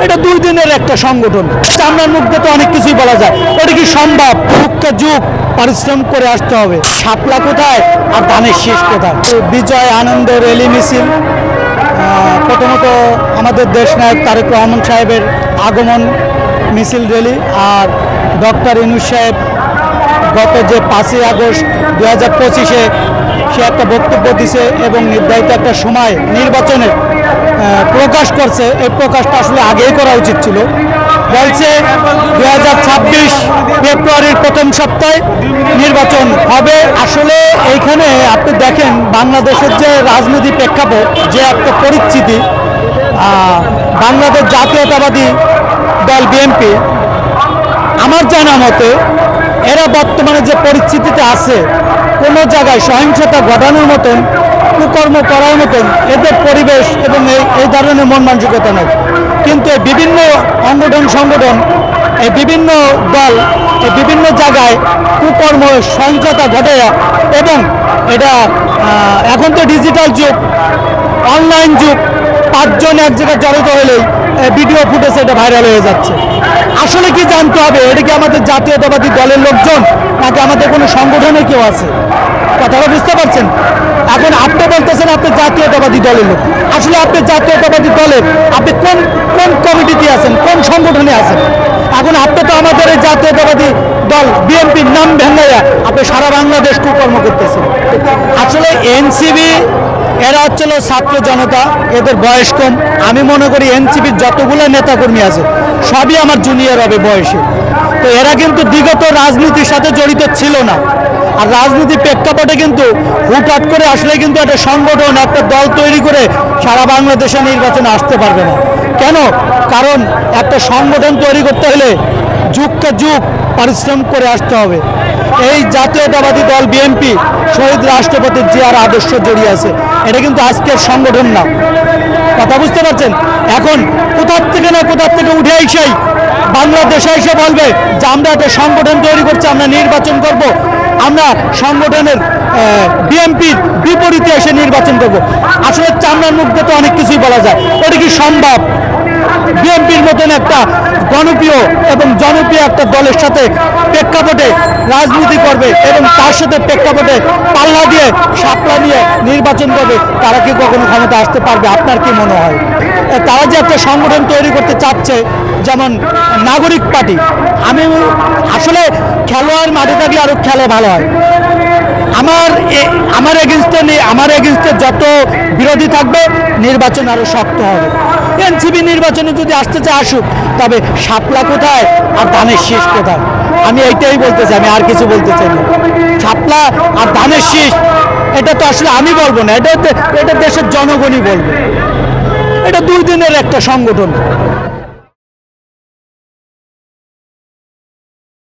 এটা 2 দিনের একটা সংগঠন। চামড়ার মুখে তো অনেক কিছুই বলা যায়, ওটা কি সম্ভব? যুগকে যুগ পরিশ্রম করে আসতে হবে। শাপলা কোথায় আর ধানের শীষ কোথায়? বিজয় আনন্দ র্যালি মিছিল, প্রথমত আমাদের দেশনায়ক তারেক রহমান সাহেবের আগমন মিছিল র্যালি, আর ডক্টর ইউনূস সাহেব গত যে 5ই আগস্ট 2025-এ সে একটা বক্তব্য দিছে এবং নির্ধারিত একটা সময় নির্বাচনের প্রকাশ করছে। এই প্রকাশটা আসলে আগেই করা উচিত ছিল। বলছে 2026 ফেব্রুয়ারির প্রথম সপ্তাহে নির্বাচন হবে। আসলে এইখানে আপনি দেখেন বাংলাদেশের যে রাজনৈতিক প্রেক্ষাপট, যে একটা পরিস্থিতি, বাংলাদেশ জাতীয়তাবাদী দল বিএনপি আমার জানা মতে এরা বর্তমানে যে পরিস্থিতিতে আছে, কোনো জায়গায় সহিংসতা ঘটানোর মতন, কুকর্ম করার মতন এদের পরিবেশ এবং এই ধরনের মন মানসিকতা নয়। কিন্তু বিভিন্ন সংগঠন, এই বিভিন্ন দল এই বিভিন্ন জায়গায় কুকর্ম সহিংসতা ঘটায়, এবং এটা এখন তো ডিজিটাল যুগ, অনলাইন যুগ, 5 জন এক জায়গায় জড়িত হলেই ভিডিও ফুটেজ এটা ভাইরাল হয়ে যাচ্ছে। আসলে কি জানতে হবে, এটা কি আমাদের জাতীয়তাবাদী দলের লোকজন নাকি আমাদের কোনো সংগঠনে কেউ আছে? কথাটা বুঝতে পারছেন? এখন আপনি বলতেছেন আপনি জাতীয়তাবাদী দলের লোক, আসলে আপনি জাতীয়তাবাদী দলের আপনি কোন কোন কমিটিতে আছেন, কোন সংগঠনে আছেন? এখন আপনি তো আমাদের এই জাতীয়তাবাদী দল বিএনপির নাম ভেঙ্গাইয়া আপনি সারা বাংলাদেশ কুকর্ম করতেছেন। আসলে এনসিপি এরা হচ্ছিল ছাত্র জনতা, এদের বয়স কম। আমি মনে করি এনসিপির যতগুলো নেতাকর্মী আছে সবই আমার জুনিয়র হবে বয়সে। তো এরা কিন্তু বিগত রাজনীতির সাথে জড়িত ছিল না। আর রাজনীতির প্রেক্ষাপটে কিন্তু হুটহাট করে আসলে কিন্তু একটা সংগঠন, একটা দল তৈরি করে সারা বাংলাদেশে নির্বাচনে আসতে পারবে না। কেন? কারণ একটা সংগঠন তৈরি করতে হলে যুগকে যুগ পরিশ্রম করে আসতে হবে। এই জাতীয়তাবাদী দল বিএনপি শহীদ রাষ্ট্রপতি জিয়ার আদর্শ জড়িয়ে আছে। এটা কিন্তু আজকের সংগঠন না। কথা বুঝতে পারছেন? এখন কোথার থেকে উঠে আইসাই বাংলাদেশে এসে বলবে যে আমরা একটা সংগঠন তৈরি করছি, আমরা নির্বাচন করব, আমরা সংগঠনের বিএনপির বিপরীতে এসে নির্বাচন করব। আসলে চামড়ার মুখে তো অনেক কিছুই বলা যায়, ওটা কি সম্ভব? বিএনপির মতন একটা গণপ্রিয় এবং জনপ্রিয় একটা দলের সাথে প্রেক্ষাপটে রাজনীতি করবে এবং তার সাথে প্রেক্ষাপটে পাল্লা দিয়ে শাপলা নিয়ে নির্বাচন করবে, তারা কি কখনো ক্ষমতা আসতে পারবে? আপনার কি মনে হয়? তারা যে একটা সংগঠন তৈরি করতে চাচ্ছে, যেমন নাগরিক পার্টি, আমি আসলে খেলোয়াড় মাঠে থাকলে আরও খেলা ভালো হয়। আমার এগেনস্টে যত বিরোধী থাকবে নির্বাচন আরও শক্ত হবে। এনসিপি নির্বাচনে যদি আসতে চায় আসুক, তবে শাপলা কোথায় আর ধানের শীষ কোথায়? আমি এইটাই বলতে চাই, আমি আর কিছু বলতে চাই না। শাপলা আর ধানের শীষ এটা তো আসলে আমি বলবো না, এটা দেশের জনগণই বলবে। এটা 2 দিনের একটা সংগঠন।